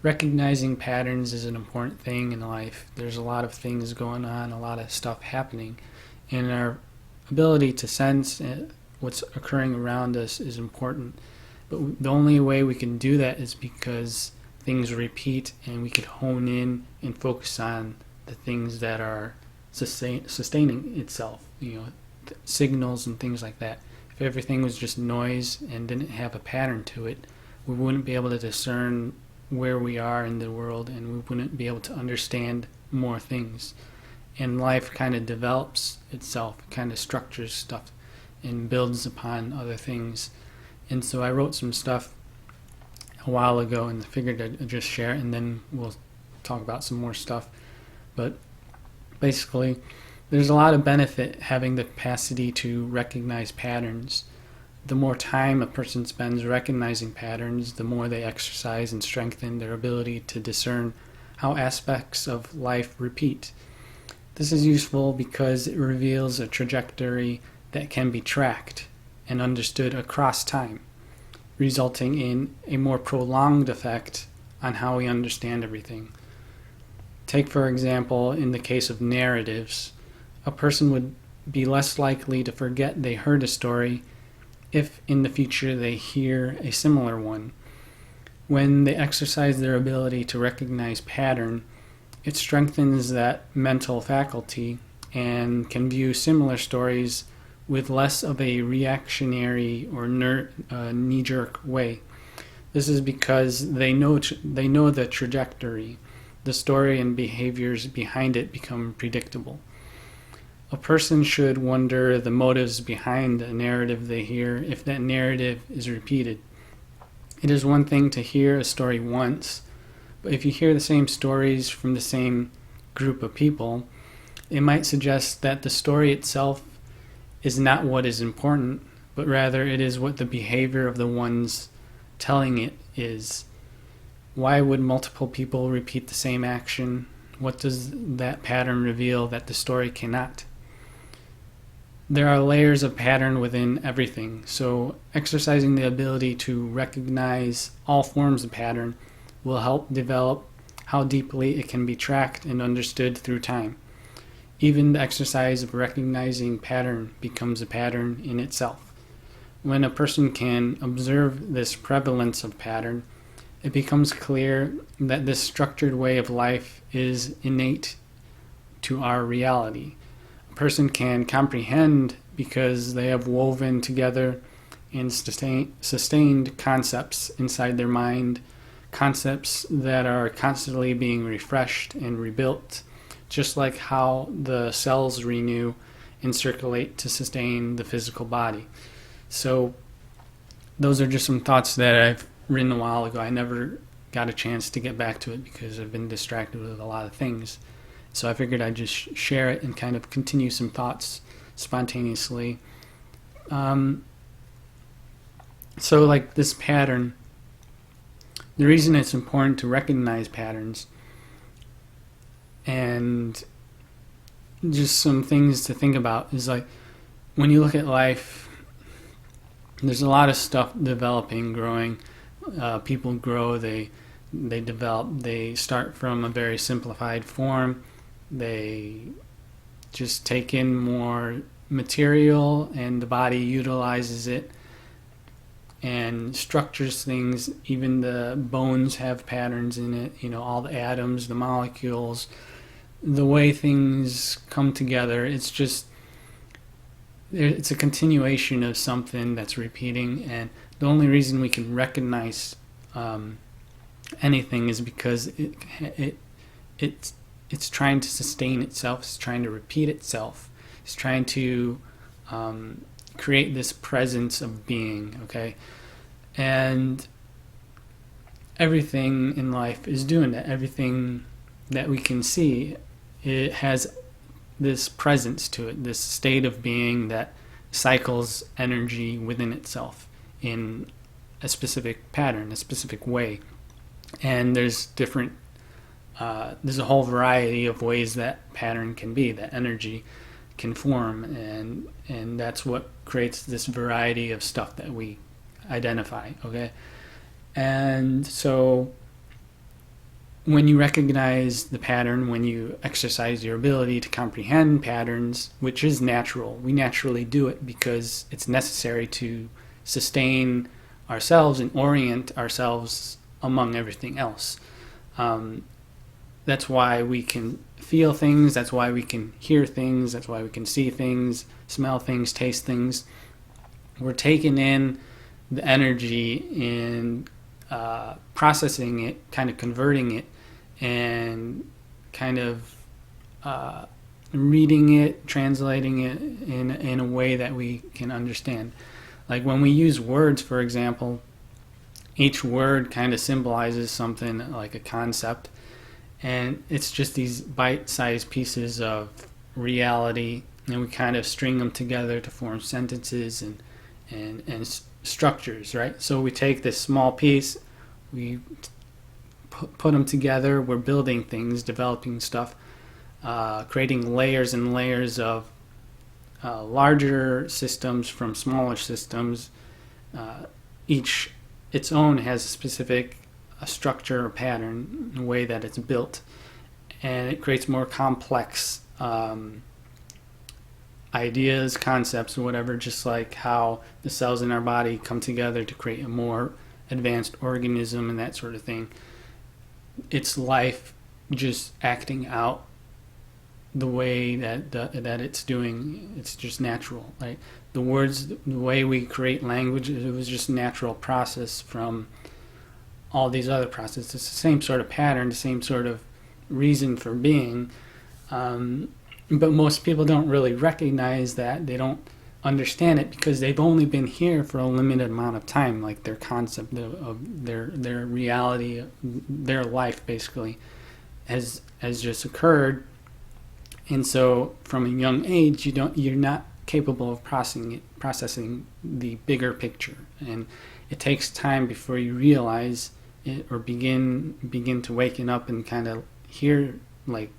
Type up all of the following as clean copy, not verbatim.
recognizing patterns is an important thing in life. There's a lot of things going on, a lot of stuff happening, and our ability to sense what's occurring around us is important. But the only way we can do that is because things repeat, and we could hone in and focus on the things that are sustaining itself, signals and things like that. If everything was just noise and didn't have a pattern to it, we wouldn't be able to discern where we are in the world, and we wouldn't be able to understand more things. And life kind of develops itself, kind of structures stuff and builds upon other things. And so I wrote some stuff a while ago and figured I'd just share it, and then we'll talk about some more stuff. But basically, there's a lot of benefit having the capacity to recognize patterns. The more time a person spends recognizing patterns, the more they exercise and strengthen their ability to discern how aspects of life repeat. This is useful because it reveals a trajectory that can be tracked and understood across time, resulting in a more prolonged effect on how we understand everything. Take, for example, in the case of narratives, a person would be less likely to forget they heard a story if in the future they hear a similar one. When they exercise their ability to recognize pattern, it strengthens that mental faculty and can view similar stories with less of a reactionary or knee-jerk way. This is because they know the trajectory. The story and behaviors behind it become predictable. A person should wonder the motives behind a narrative they hear if that narrative is repeated. It is one thing to hear a story once, but if you hear the same stories from the same group of people, it might suggest that the story itself is not what is important, but rather it is what the behavior of the ones telling it is. Why would multiple people repeat the same action? What does that pattern reveal that the story cannot? There are layers of pattern within everything, so exercising the ability to recognize all forms of pattern will help develop how deeply it can be tracked and understood through time. Even the exercise of recognizing pattern becomes a pattern in itself. When a person can observe this prevalence of pattern, it becomes clear that this structured way of life is innate to our reality. A person can comprehend because they have woven together and sustained concepts inside their mind, concepts that are constantly being refreshed and rebuilt, just like how the cells renew and circulate to sustain the physical body. So those are just some thoughts that I've written a while ago. I never got a chance to get back to it because I've been distracted with a lot of things. So I figured I'd just share it and kind of continue some thoughts spontaneously. So like this pattern, the reason it's important to recognize patterns and just some things to think about is like when you look at life, there's a lot of stuff developing, growing. People grow, they develop, they start from a very simplified form. They just take in more material and the body utilizes it and structures things. Even the bones have patterns in it, all the atoms, the molecules, the way things come together. It's a continuation of something that's repeating, and the only reason we can recognize anything is because it's trying to sustain itself, it's trying to repeat itself, it's trying to create this presence of being, okay? And everything in life is doing that. Everything that we can see, it has this presence to it, this state of being that cycles energy within itself in a specific pattern, a specific way. And there's there's a whole variety of ways that pattern can be, that energy can form, and that's what creates this variety of stuff that we identify, okay? And so when you recognize the pattern, when you exercise your ability to comprehend patterns, which is natural, we naturally do it because it's necessary to sustain ourselves and orient ourselves among everything else. That's why we can feel things, that's why we can hear things, that's why we can see things, smell things, taste things. We're taking in the energy and processing it, kind of converting it, and kind of reading it, translating it in a way that we can understand. Like when we use words, for example, each word kind of symbolizes something, like a concept, and it's just these bite-sized pieces of reality, and we kind of string them together to form sentences and structures, right? So we take this small piece, we put them together, we're building things, developing stuff, creating layers and layers of larger systems from smaller systems. Each its own has a specific structure or pattern, the way that it's built, and it creates more complex ideas, concepts, or whatever, just like how the cells in our body come together to create a more advanced organism and that sort of thing. It's life just acting out the way that it's doing. It's just natural. Right? The words, the way we create language, it was just a natural process from all these other processes. It's the same sort of pattern, the same sort of reason for being. But most people don't really recognize that. They don't understand it because they've only been here for a limited amount of time. Like their concept of their reality, their life basically has just occurred. And so from a young age, you're not capable of processing the bigger picture, and it takes time before you realize it or begin to waken up and kind of hear like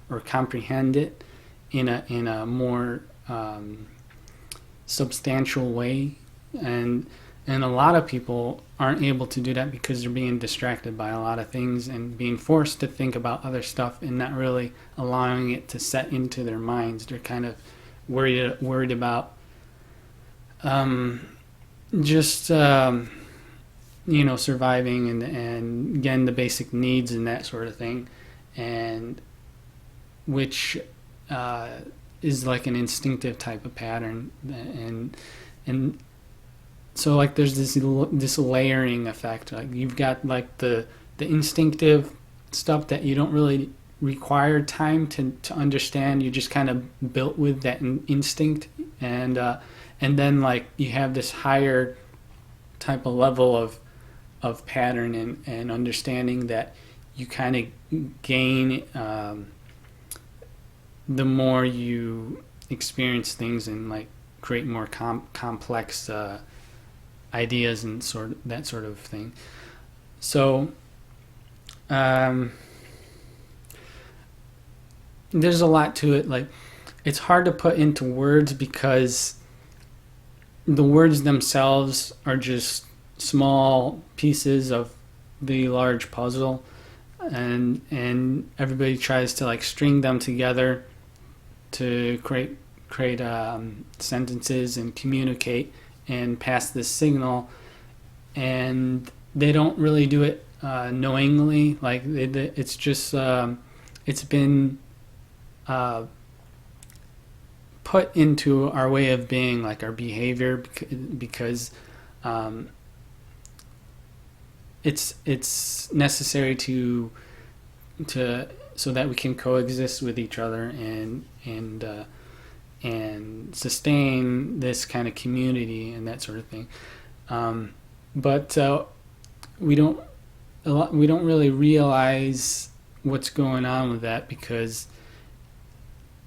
or comprehend it in a more substantial way, and a lot of people aren't able to do that because they're being distracted by a lot of things and being forced to think about other stuff and not really allowing it to set into their minds. They're kind of worried about just surviving and getting the basic needs and that sort of thing, and which is like an instinctive type of pattern, and so like there's this layering effect. Like you've got like the instinctive stuff that you don't really require time to understand. You're just kind of built with that instinct, and then like you have this higher type of level of pattern and understanding that you kind of gain the more you experience things and like create more complex ideas and that sort of thing. So there's a lot to it. Like it's hard to put into words because the words themselves are just small pieces of the large puzzle, and everybody tries to like string them together to create sentences and communicate and pass this signal, and they don't really do it knowingly. Like it's just it's been put into our way of being, like our behavior, because it's necessary to so that we can coexist with each other and sustain this kind of community and that sort of thing. But we don't really realize what's going on with that because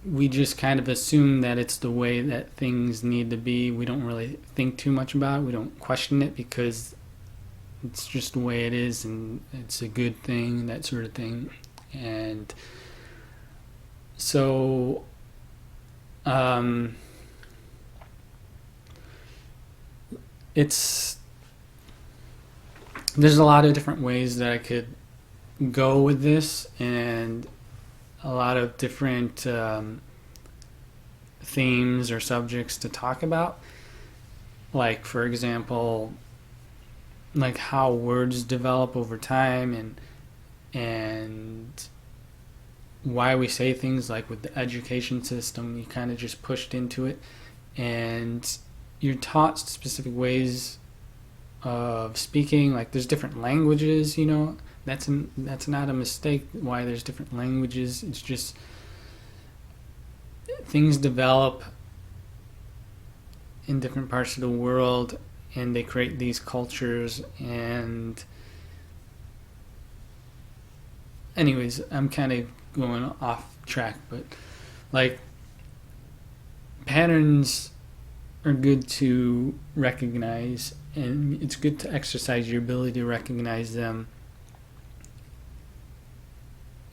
we just kind of assume that it's the way that things need to be. We don't really think too much about it. We don't question it because it's just the way it is and it's a good thing, that sort of thing. And so there's a lot of different ways that I could go with this, and a lot of different themes or subjects to talk about. Like, for example, like how words develop over time, and why we say things. Like with the education system, you kind of just pushed into it, and you're taught specific ways of speaking. Like there's different languages, that's not a mistake why there's different languages. It's just things develop in different parts of the world, and they create these cultures. And anyways, I'm kind of going off track, but like patterns are good to recognize, and it's good to exercise your ability to recognize them,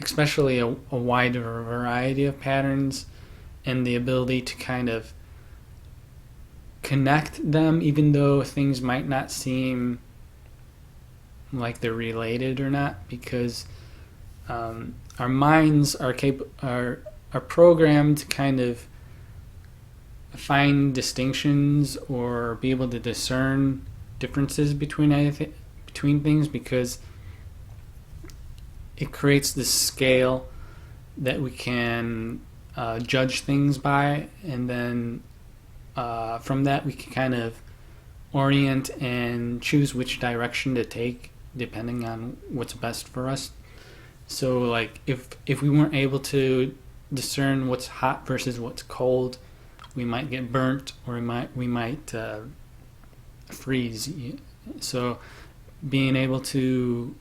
especially a wider variety of patterns, and the ability to kind of connect them even though things might not seem like they're related or not, because our minds are programmed to kind of find distinctions or be able to discern differences between things, because it creates this scale that we can judge things by, and then from that we can kind of orient and choose which direction to take depending on what's best for us. So like if we weren't able to discern what's hot versus what's cold, we might get burnt, or we might freeze. So being able to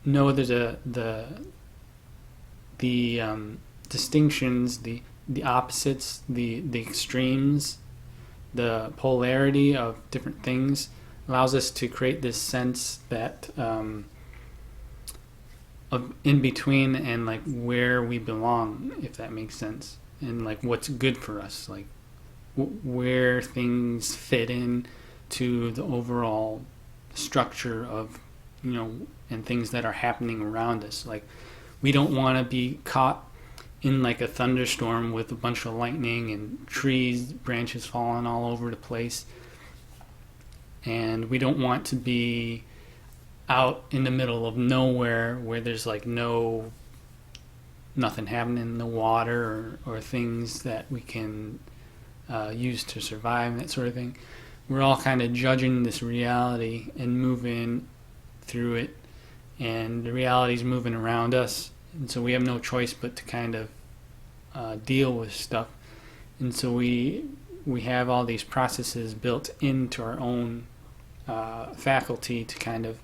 know the distinctions, the opposites, the extremes, the polarity of different things allows us to create this sense that of in between, and like where we belong, if that makes sense, and like what's good for us, like where things fit in to the overall structure of and things that are happening around us. Like we don't want to be caught in like a thunderstorm with a bunch of lightning and trees, branches falling all over the place. And we don't want to be out in the middle of nowhere where there's like nothing happening in the water, or things that we can use to survive, that sort of thing. We're all kind of judging this reality and moving through it, and the reality's moving around us, and so we have no choice but to kind of deal with stuff. And so we have all these processes built into our own faculty to kind of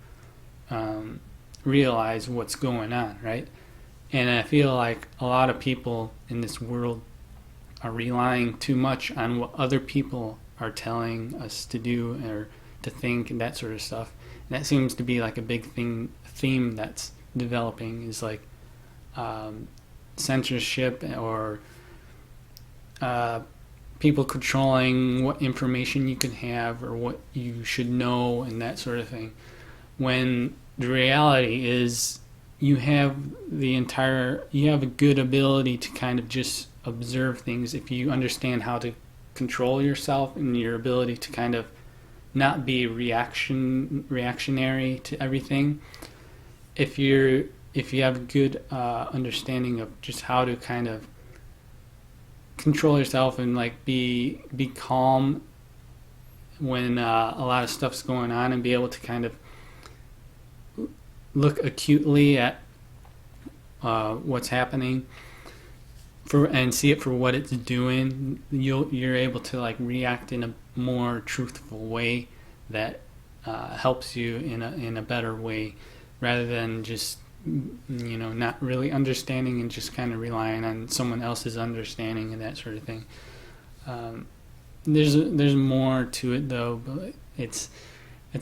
realize what's going on, right? And I feel like a lot of people in this world are relying too much on what other people are telling us to do or to think, and that sort of stuff. And that seems to be like a big theme that's developing, is like censorship, or people controlling what information you can have or what you should know, and that sort of thing. When the reality is you have a good ability to kind of just observe things if you understand how to control yourself, and your ability to kind of not be reactionary to everything. If you have a good understanding of just how to kind of control yourself and like be calm when a lot of stuff's going on, and be able to kind of look acutely at what's happening and see it for what it's doing, you're able to like react in a more truthful way that helps you in a better way, rather than just not really understanding and just kind of relying on someone else's understanding and that sort of thing. There's more to it though, but it's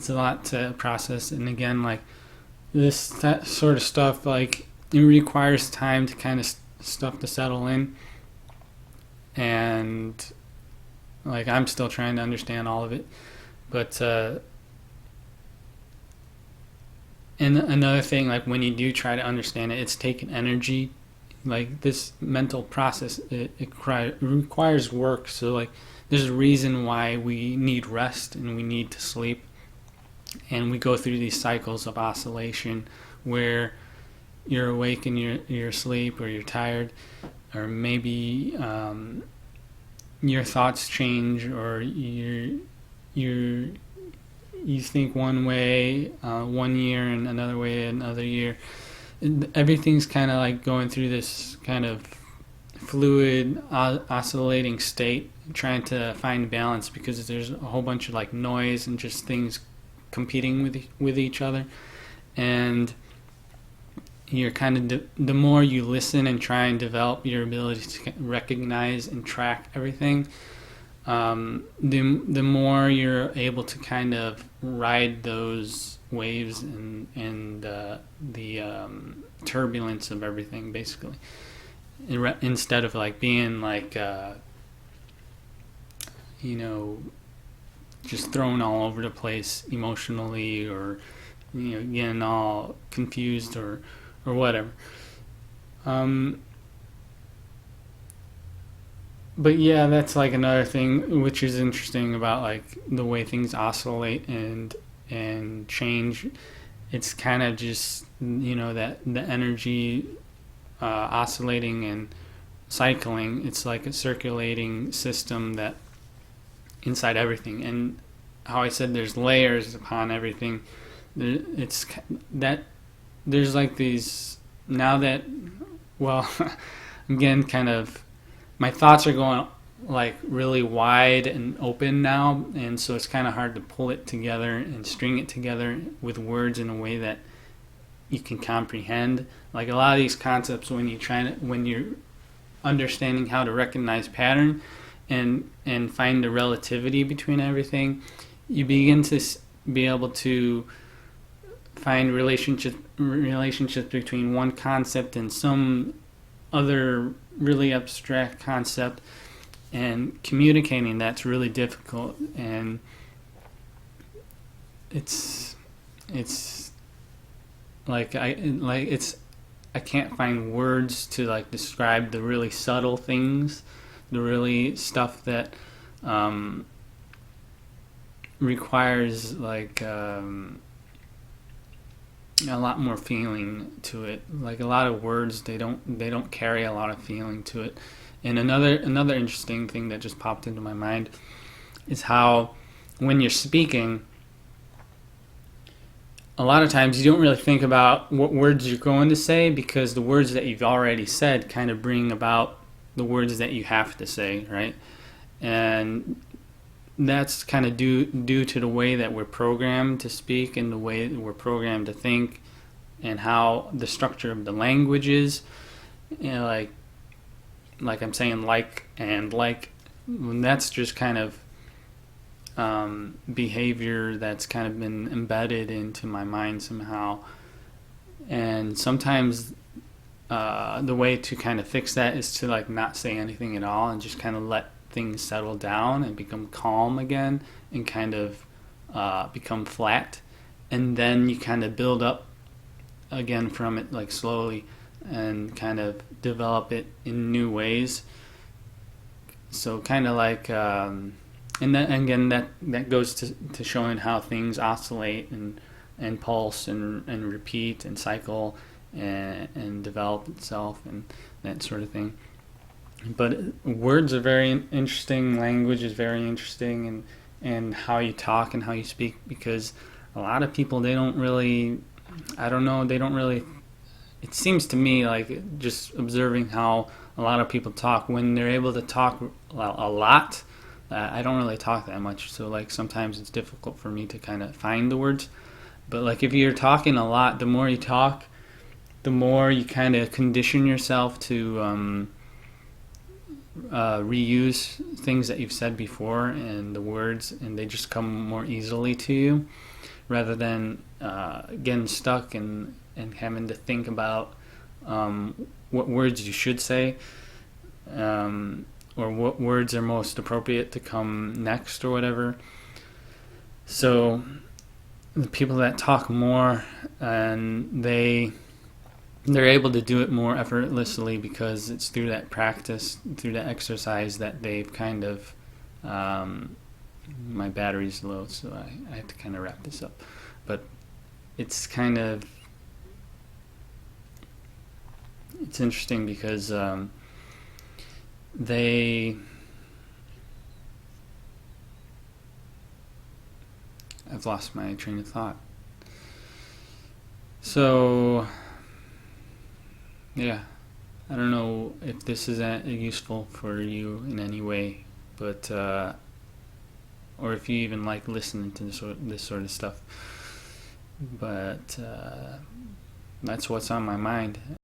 a lot to process. And again, like that sort of stuff, like it requires time to kind of stuff to settle in, and like I'm still trying to understand all of it, but And another thing, like when you do try to understand it, it's taken energy. Like this mental process, it requires work. So like, there's a reason why we need rest and we need to sleep, and we go through these cycles of oscillation where you're awake and you're asleep, or you're tired, or maybe your thoughts change, or you think one way one year and another way another year. Everything's kind of like going through this kind of fluid, oscillating state, trying to find balance, because there's a whole bunch of like noise and just things competing with each other. And you're kind of the more you listen and try and develop your ability to recognize and track everything, the more you're able to kind of ride those waves and the turbulence of everything, basically, instead of like being like just thrown all over the place emotionally, or getting all confused or whatever. But yeah, that's like another thing which is interesting about like the way things oscillate and change. It's kind of just that the energy oscillating and cycling. It's like a circulating system that inside everything. And how I said there's layers upon everything. It's that there's like these now that, well, again, kind of my thoughts are going like really wide and open now, and so it's kind of hard to pull it together and string it together with words in a way that you can comprehend. Like a lot of these concepts, when you're understanding how to recognize pattern and find the relativity between everything, you begin to be able to find relationships between one concept and some other really abstract concept, and communicating that's really difficult. And it's like I can't find words to like describe the really subtle things, the really stuff that requires like a lot more feeling to it. Like a lot of words, they don't carry a lot of feeling to it. And another interesting thing that just popped into my mind is how when you're speaking, a lot of times you don't really think about what words you're going to say, because the words that you've already said kind of bring about the words that you have to say, right? And that's kind of due to the way that we're programmed to speak and the way that we're programmed to think, and how the structure of the language is. Like I'm saying, and that's just kind of behavior that's kind of been embedded into my mind somehow. And sometimes the way to kind of fix that is to like not say anything at all and just kind of let things settle down and become calm again, and kind of become flat, and then you kind of build up again from it, like slowly, and kind of develop it in new ways. So kind of like and then again that goes to showing how things oscillate and pulse and repeat and cycle and develop itself and that sort of thing. But words are very interesting. Language is very interesting, and how you talk and how you speak, because a lot of people, they don't really, it seems to me, like just observing how a lot of people talk, when they're able to talk a lot, I don't really talk that much, so like sometimes it's difficult for me to kind of find the words. But like if you're talking a lot, the more you talk, the more you kind of condition yourself to reuse things that you've said before, and the words, and they just come more easily to you, rather than getting stuck and having to think about what words you should say, or what words are most appropriate to come next or whatever. So the people that talk more, and they're able to do it more effortlessly because it's through that practice, through that exercise that they've kind of my battery's low, so I have to kind of wrap this up. But it's kind of it's interesting because they I've lost my train of thought. So yeah, I don't know if this is useful for you in any way, but or if you even like listening to this sort of stuff. But that's what's on my mind.